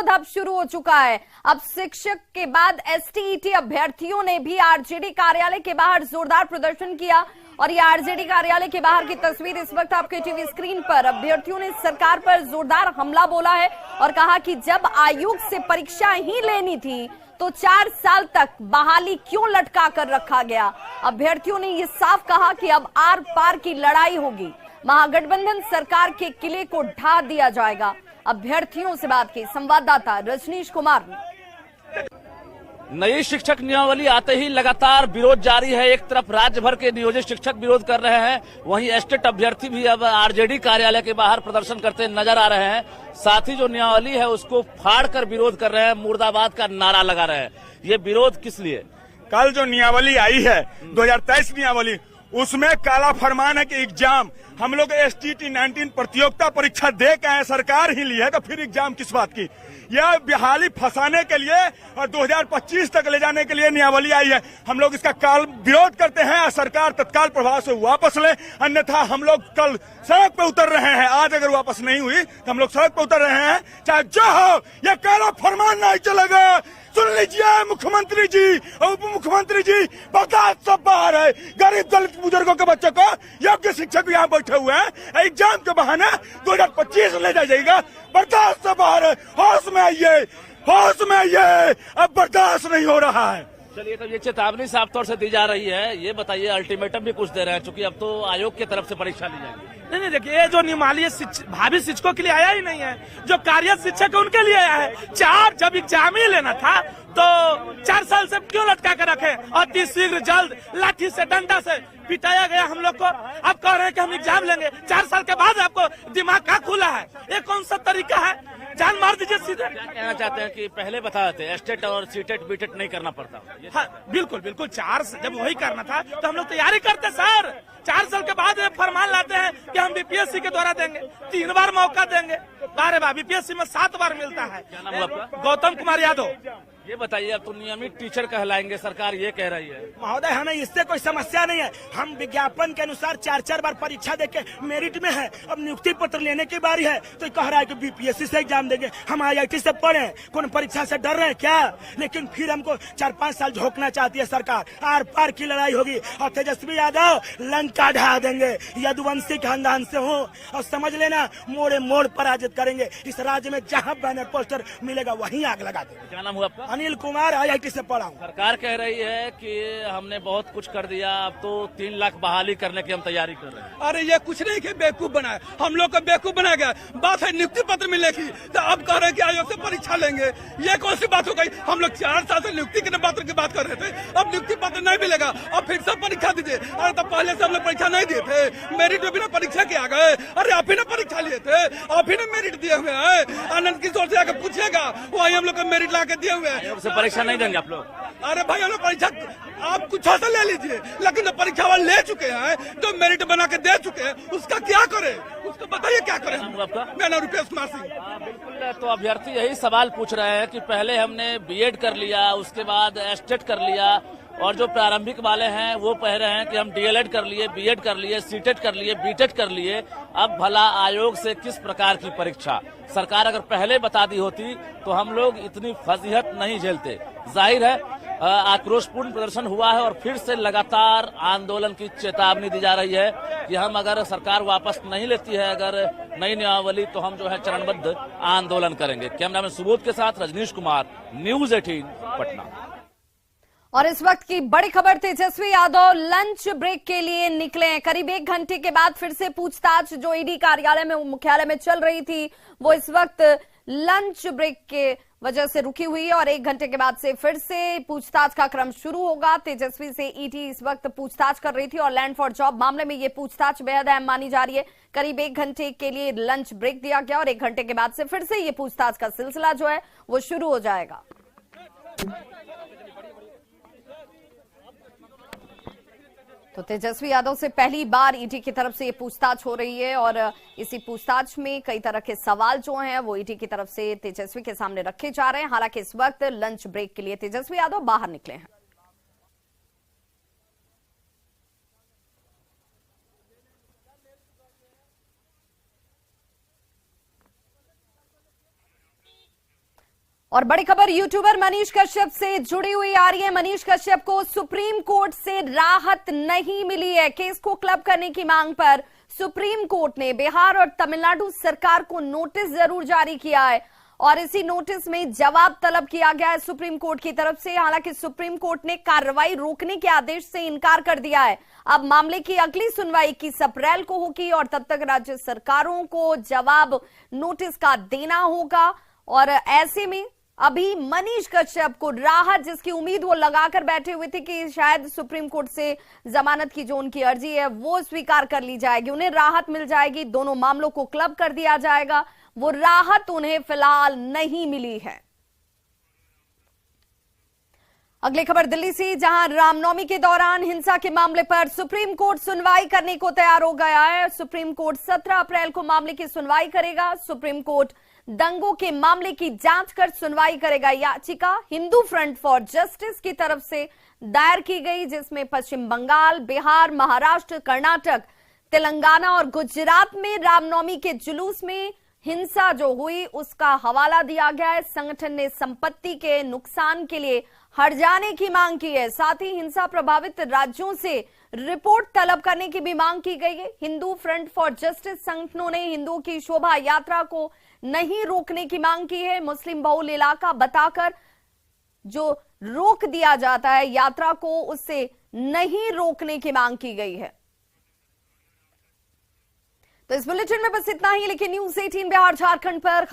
विरोध अब शुरू हो चुका है। अब शिक्षक के बाद एसटीईटी अभ्यर्थियों ने भी आरजेडी कार्यालय के बाहर जोरदार प्रदर्शन किया और ये आरजेडी कार्यालय के बाहर की तस्वीर इस वक्त आपके टीवी स्क्रीन पर। अभ्यर्थियों ने सरकार पर जोरदार हमला बोला है और कहा कि जब आयोग से परीक्षा ही लेनी थी तो 4 साल तक बहाली क्यों लटका कर रखा गया। अभ्यर्थियों ने ये साफ कहा कि अब आर पार की लड़ाई होगी, महागठबंधन सरकार के किले को ढा दिया जाएगा। अभ्यर्थियों से बात की संवाददाता रजनीश कुमार ने। नई शिक्षक नियमावली आते ही लगातार विरोध जारी है। एक तरफ राज्य भर के नियोजित शिक्षक विरोध कर रहे हैं, वहीं एस्टेट अभ्यर्थी भी अब आरजेडी कार्यालय के बाहर प्रदर्शन करते नजर आ रहे हैं। साथ ही जो नियमावली है उसको फाड़ कर विरोध कर रहे हैं, मुर्दाबाद का नारा लगा रहे हैं। ये विरोध किस लिए? कल जो नियमावली आई है 2023 नियमावली, उसमें काला फरमान है कि एग्जाम हम लोग एसटीटी 19 प्रतियोगिता परीक्षा दे के आए, सरकार ही ली है तो फिर एग्जाम किस बात की। यह बहाली फंसाने के लिए और 2025 तक ले जाने के लिए नियमावली आई है। हम लोग इसका काल विरोध करते हैं और सरकार तत्काल प्रभाव से वापस ले, अन्यथा हम लोग कल सड़क पे उतर रहे हैं। आज अगर वापस नहीं हुई तो हम लोग सड़क पे उतर रहे हैं, चाहे जो हो। ये काला फरमान नहीं चलेगा। सुन लीजिए मुख्यमंत्री जी और उप मुख्यमंत्री जी, बर्दाश्त सब बाहर है। गरीब दलित बुजुर्गों के बच्चों को योग्य शिक्षक यहाँ बैठे हुए हैं, एग्जाम के बहाने 2025 ले जाइएगा। बर्दाश्त सब बाहर है। होश में आइए, होश में आइए, अब बर्दाश्त नहीं हो रहा है। चलिए, तो ये चेतावनी साफ तौर से दी जा रही है। ये बताइए, अल्टीमेटम भी कुछ दे रहे हैं, चूंकि अब तो आयोग की तरफ से परीक्षा ली जाएगी। नहीं, देखिए, ये जो नियमावली भावी शिक्षकों के लिए आया ही नहीं है, जो कार्यरत शिक्षक है उनके लिए आया है। जब एग्जाम ही लेना था तो 4 साल से क्यों लटका कर रखे? अति शीघ्र जल्द लाठी से डंडा से पिटाया गया हम लोग को। अब कह रहे हैं कि हम एग्जाम लेंगे 4 साल के बाद। आपको दिमाग का खुला है? ये कौन सा तरीका है? जान मार दीजिए सीधे। क्या कहना चाहते हैं कि पहले बता देते एस्टेट और सीटेट बीटेट नहीं करना पड़ता? हाँ, बिल्कुल बिल्कुल। 4 जब वही करना था तो हम लोग तैयारी करते सर। 4 साल के बाद फरमान लाते हैं कि हम बीपीएससी के द्वारा देंगे, 3 बार मौका देंगे। बारे बार बीपीएससी में 7 बार मिलता है। क्या नाम है आपका? गौतम कुमार यादव। ये बताइए, अब तो नियमित टीचर कहलाएंगे, सरकार ये कह रही है। महोदय, हमें इससे कोई समस्या नहीं है। हम विज्ञापन के अनुसार 4 बार परीक्षा देके मेरिट में है। अब नियुक्ति पत्र लेने की बारी है तो कह रहा है कि बीपीएससी से एग्जाम देंगे। हम आईआईटी से पढ़े, कौन परीक्षा से डर रहे हैं क्या? लेकिन फिर हमको 4-5 साल झोंकना चाहती है सरकार। आर पार की लड़ाई होगी और तेजस्वी यादव लंका ढा देंगे। यदुवंशी खानदान से हो और समझ लेना, मोड़े मोड़ पराजित करेंगे। इस राज्य में जहाँ बैनर पोस्टर मिलेगा वहीं आग लगा देंगे। क्या नाम हुआ आपका? अनिल कुमार, आईआईटी से पढ़ा हूँ। सरकार कह रही है कि हमने बहुत कुछ कर दिया, अब तो 3 लाख बहाली करने की हम तैयारी कर रहे हैं। अरे ये कुछ नहीं कि बेवकूफ बनाए, हम लोग को बेवकूफ बनाया गया। बात है नियुक्ति पत्र मिलेगी तो अब कह रहे हैं कि आयोग से परीक्षा लेंगे। ये कौन सी बात हो गई? हम लोग 4 साल से नियुक्ति के पत्र की बात कर रहे थे, अब नियुक्ति पत्र नहीं मिलेगा, अब फिर से परीक्षा दीजिए। अरे तो पहले से हम लोग परीक्षा नहीं दिए थे, मेरिट में बिना परीक्षा के आ गए। अरे आप ही ने परीक्षा लिए थे, आप ही ने मेरिट दिए हुए हैं। आनंद किशोर से आकर पूछिएगा, वही हम लोग को मेरिट ला के दिए हुए हैं। परीक्षा नहीं देंगे आप लोग? अरे भाई, हम लोग परीक्षा आप कुछ से ले लीजिए, लेकिन जो परीक्षा वाले ले चुके हैं, जो मेरिट बना के दे चुके हैं, उसका क्या करें? उसको बताइए क्या करें। मेरा नाम रुपेश कुमार सिंह। बिल्कुल, तो अभ्यर्थी यही सवाल पूछ रहे हैं कि पहले हमने बीएड कर लिया, उसके बाद एस्टेट कर लिया, और जो प्रारंभिक वाले हैं वो कह रहे हैं कि हम डीएलएड कर लिए, बीएड कर लिए, सीटेट कर लिए, बीटेट कर लिए। अब भला आयोग से किस प्रकार की परीक्षा? सरकार अगर पहले बता दी होती तो हम लोग इतनी फजीहत नहीं झेलते। जाहिर है आक्रोशपूर्ण प्रदर्शन हुआ है और फिर से लगातार आंदोलन की चेतावनी दी जा रही है कि हम अगर सरकार वापस नहीं लेती है अगर नई नियमावली, तो हम जो है चरणबद्ध आंदोलन करेंगे। कैमरामैन सुबोध के साथ रजनीश कुमार, न्यूज़ 18 पटना। और इस वक्त की बड़ी खबर, तेजस्वी यादव लंच ब्रेक के लिए निकले हैं। करीब 1 घंटे के बाद फिर से पूछताछ जो ईडी कार्यालय में, मुख्यालय में चल रही थी, वो इस वक्त लंच ब्रेक के वजह से रुकी हुई है और 1 घंटे के बाद से फिर से पूछताछ का क्रम शुरू होगा। तेजस्वी से ईडी इस वक्त पूछताछ कर रही थी और लैंड फॉर जॉब मामले में ये पूछताछ बेहद अहम मानी जा रही है। करीब 1 घंटे के लिए लंच ब्रेक दिया गया और 1 घंटे के बाद से फिर से ये पूछताछ का सिलसिला जो है वो शुरू हो जाएगा। तो तेजस्वी यादव से पहली बार ईडी की तरफ से ये पूछताछ हो रही है और इसी पूछताछ में कई तरह के सवाल जो हैं वो ईडी की तरफ से तेजस्वी के सामने रखे जा रहे हैं। हालांकि इस वक्त लंच ब्रेक के लिए तेजस्वी यादव बाहर निकले हैं। और बड़ी खबर यूट्यूबर मनीष कश्यप से जुड़ी हुई आ रही है। मनीष कश्यप को सुप्रीम कोर्ट से राहत नहीं मिली है। केस को क्लब करने की मांग पर सुप्रीम कोर्ट ने बिहार और तमिलनाडु सरकार को नोटिस जरूर जारी किया है और इसी नोटिस में जवाब तलब किया गया है सुप्रीम कोर्ट की तरफ से। हालांकि सुप्रीम कोर्ट ने कार्रवाई रोकने के आदेश से इनकार कर दिया है। अब मामले की अगली सुनवाई 21 अप्रैल को होगी और तब तक राज्य सरकारों को जवाब नोटिस का देना होगा। और ऐसे में अभी मनीष कश्यप को राहत, जिसकी उम्मीद वो लगाकर बैठे हुए थे कि शायद सुप्रीम कोर्ट से जमानत की जो उनकी अर्जी है वो स्वीकार कर ली जाएगी, उन्हें राहत मिल जाएगी, दोनों मामलों को क्लब कर दिया जाएगा, वो राहत उन्हें फिलहाल नहीं मिली है। अगली खबर दिल्ली से, जहां रामनवमी के दौरान हिंसा के मामले पर सुप्रीम कोर्ट सुनवाई करने को तैयार हो गया है। सुप्रीम कोर्ट 17 अप्रैल को मामले की सुनवाई करेगा। सुप्रीम कोर्ट दंगों के मामले की जांच कर सुनवाई करेगा। याचिका हिंदू फ्रंट फॉर जस्टिस की तरफ से दायर की गई, जिसमें पश्चिम बंगाल, बिहार, महाराष्ट्र, कर्नाटक, तेलंगाना और गुजरात में रामनवमी के जुलूस में हिंसा जो हुई उसका हवाला दिया गया है। संगठन ने संपत्ति के नुकसान के लिए हर्जाने की मांग की है। साथ ही हिंसा प्रभावित राज्यों से रिपोर्ट तलब करने की भी मांग की गई है। हिंदू फ्रंट फॉर जस्टिस संगठनों ने हिंदुओं की शोभा यात्रा को नहीं रोकने की मांग की है। मुस्लिम बहुल इलाका बताकर जो रोक दिया जाता है यात्रा को, उससे नहीं रोकने की मांग की गई है। तो इस बुलेटिन में बस इतना ही, लेकिन न्यूज़ 18 बिहार झारखंड पर